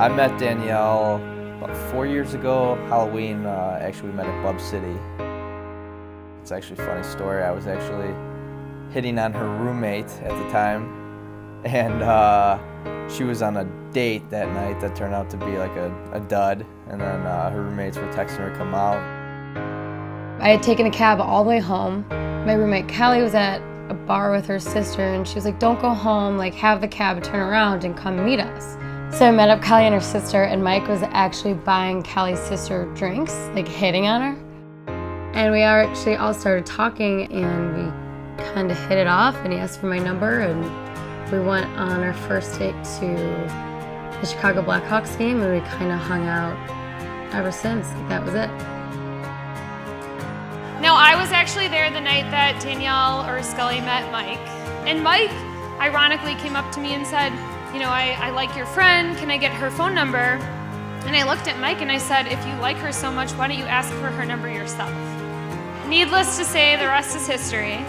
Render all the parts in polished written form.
I met Danielle about 4 years ago, Halloween. Actually, we met at Club City. It's actually a funny story. I was actually hitting on her roommate at the time, and she was on a date that night that turned out to be like a dud, and then her roommates were texting her to come out. I had taken a cab all the way home. My roommate Callie was at a bar with her sister, and she was like, don't go home, like have the cab turn around and come meet us. So I met up Callie and her sister, and Mike was actually buying Callie's sister drinks, like hitting on her. And we actually all started talking, and we kind of hit it off, and he asked for my number, and we went on our first date to the Chicago Blackhawks game, and we kind of hung out ever since. Like, that was it. Now, I was actually there the night that Danielle or Scully met Mike. And Mike, ironically, came up to me and said, you know, I like your friend, can I get her phone number? And I looked at Mike and I said, if you like her so much, why don't you ask for her number yourself? Needless to say, the rest is history.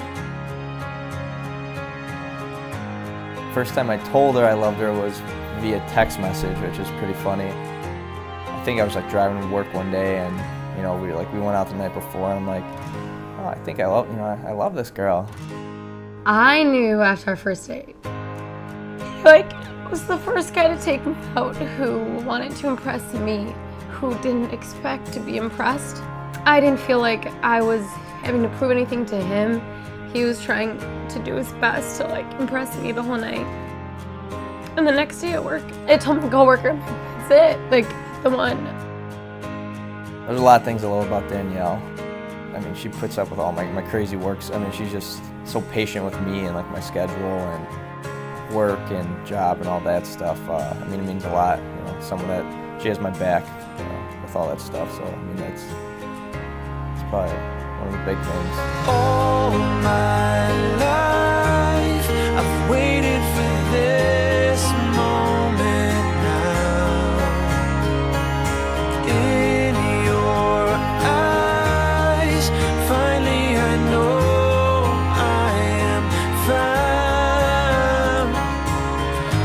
First time I told her I loved her was via text message, which is pretty funny. I think I was like driving to work one day, and you know, we went out the night before, and I'm like, oh, I think I love this girl. I knew after our first date, like, was the first guy to take me out who wanted to impress me, who didn't expect to be impressed. I didn't feel like I was having to prove anything to him. He was trying to do his best to like impress me the whole night. And the next day at work, I told my coworker, that's it, like the one. There's a lot of things I love about Danielle. I mean, she puts up with all my crazy works. I mean, she's just so patient with me and like my schedule and work and job and all that stuff. I mean, it means a lot. You know, someone that she has my back, you know, with all that stuff. So I mean, it's probably one of the big things. All my life, I've waited for this moment now. In your eyes, finally I know I am found.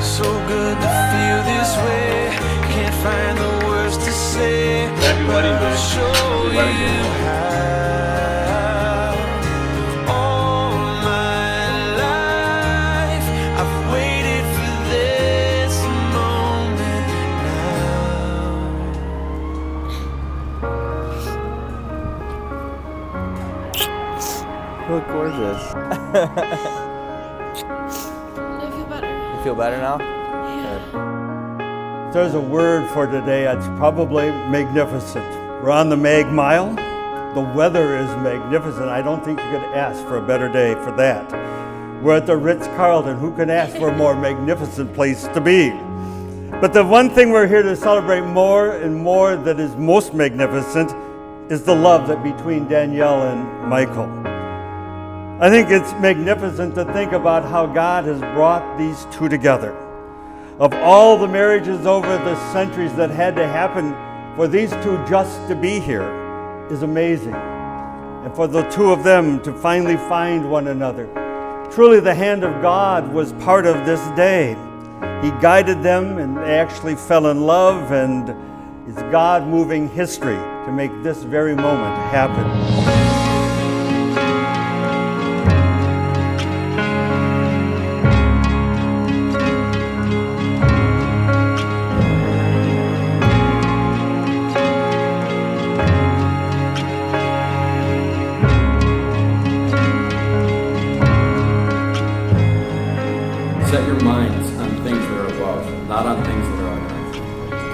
So good to feel this way. Can't find the words to say, but I'll show you how. All my life, I've waited for this moment now. You look gorgeous. I feel better. You feel better now? If there's a word for today, it's probably magnificent. We're on the Mag Mile. The weather is magnificent. I don't think you could ask for a better day for that. We're at the Ritz Carlton. Who can ask for a more magnificent place to be? But the one thing we're here to celebrate more and more that is most magnificent is the love that between Danielle and Michael. I think it's magnificent to think about how God has brought these two together. Of all the marriages over the centuries that had to happen, for these two just to be here is amazing. And for the two of them to finally find one another. Truly the hand of God was part of this day. He guided them and they actually fell in love, and it's God moving history to make this very moment happen. Set your minds on things that are above, not on things that are on earth.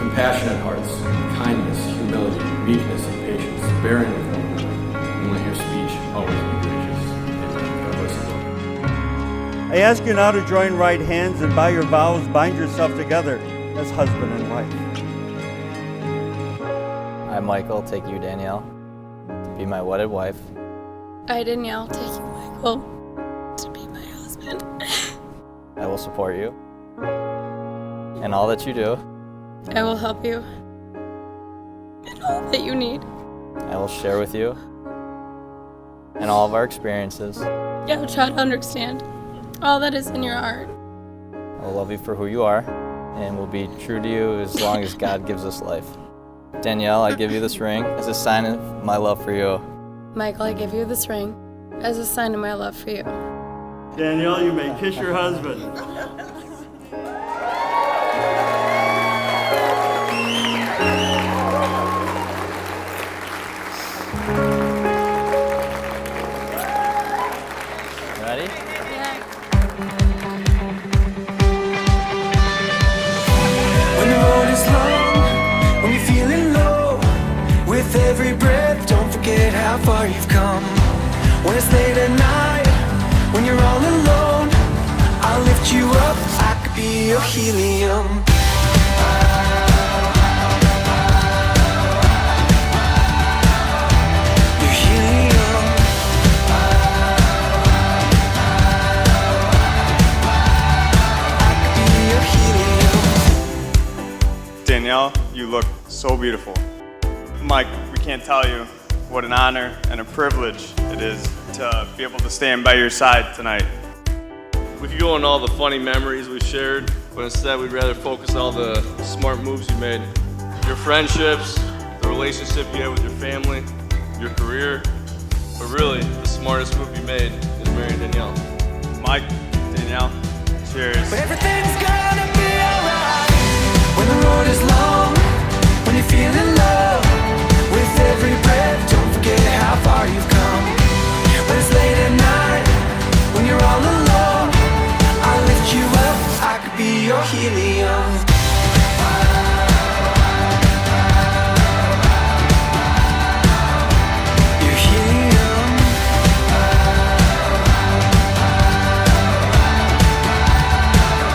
Compassionate hearts, kindness, humility, meekness, and patience, bearing with one another, and let your speech always be gracious. Amen. God bless you. I ask you now to join right hands and by your vows bind yourself together as husband and wife. I, Michael, take you, Danielle, to be my wedded wife. I, Danielle, take you, Michael, to be my husband. I will support you in all that you do. I will help you in all that you need. I will share with you in all of our experiences. I will try to understand all that is in your heart. I will love you for who you are. and will be true to you as long as God gives us life. Danielle, I give you this ring as a sign of my love for you. Michael, I give you this ring as a sign of my love for you. Danielle, you may kiss your husband. Ready? When the road is long, when you're feeling low, with every breath, don't forget how far you've come. When it's late at night, when you're all alone, I'll lift you up, I could be your helium. Your helium. I could be your helium. Danielle, you look so beautiful. Mike, we can't tell you what an honor and a privilege it is to be able to stand by your side tonight. We could go on all the funny memories we shared, but instead we'd rather focus on all the smart moves you made. Your friendships, the relationship you had with your family, your career, but really, the smartest move you made is marrying Danielle. Mike, Danielle, cheers. But everything's gonna be alright. When the road is long, when you're feeling love, with every breath, don't forget how far you've come. When it's late at night, when you're all alone, I'll lift you up, I could be your helium. Your helium.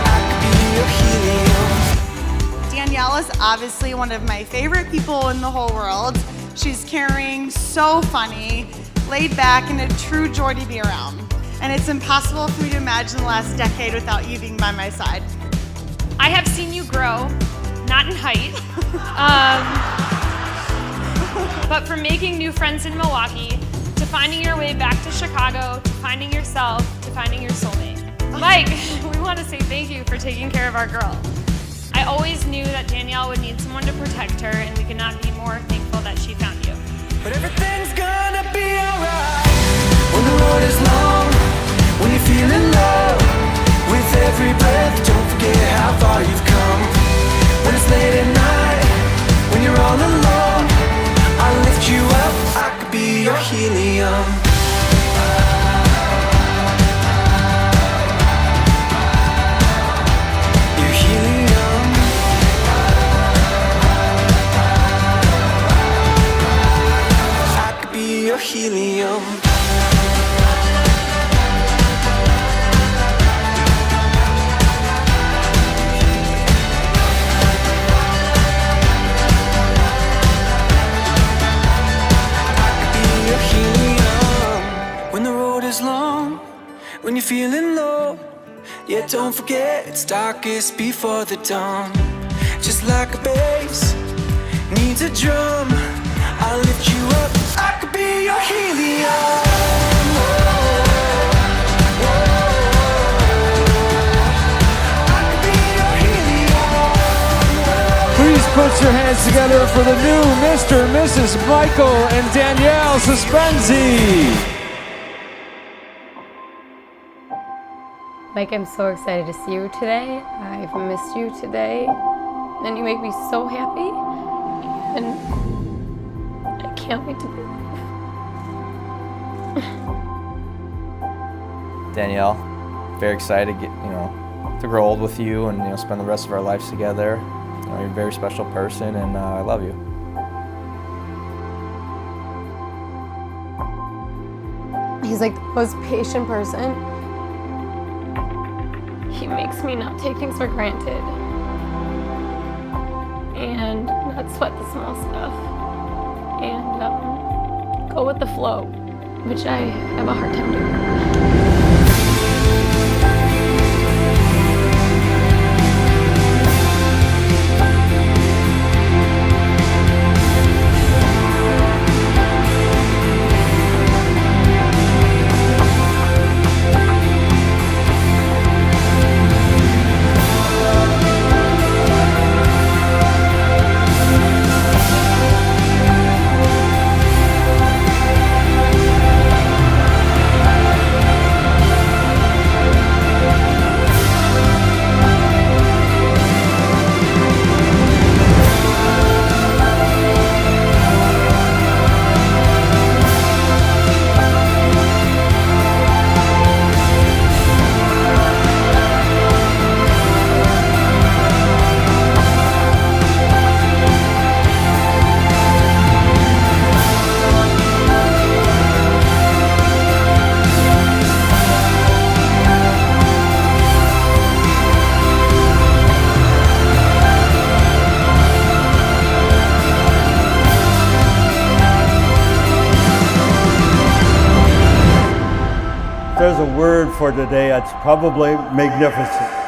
I could be your helium. Danielle is obviously one of my favorite people in the whole world. She's caring, so funny, laid back, and a true joy to be around. And it's impossible for me to imagine the last decade without you being by my side. I have seen you grow, not in height, but from making new friends in Milwaukee, to finding your way back to Chicago, to finding yourself, to finding your soulmate. Mike, we want to say thank you for taking care of our girl. I always knew that Danielle would need someone to protect her, and we could not be more thankful that she found you. But everything's gonna be alright. When the road is long, when you're feeling low, with every breath, don't forget how far you've come. When it's late at night, when you're all alone, I'll lift you up, I could be your helium. Your helium. I could be your helium. When the road is long, when you're feeling low, yeah, don't forget it's darkest before the dawn. Just like a bass needs a drum, I'll lift you up, I could be your helium. I could be your helium. Please put your hands together for the new Mr. and Mrs. Michael and Danielle Suspenzi. Mike, I'm so excited to see you today. I've missed you today. And you make me so happy. And I can't wait to be with you. Danielle, very excited to get, to grow old with you and, spend the rest of our lives together. You're a very special person, and I love you. He's like the most patient person. He makes me not take things for granted and not sweat the small stuff and go with the flow, which I have a hard time doing. there's a word for today, it's probably magnificent.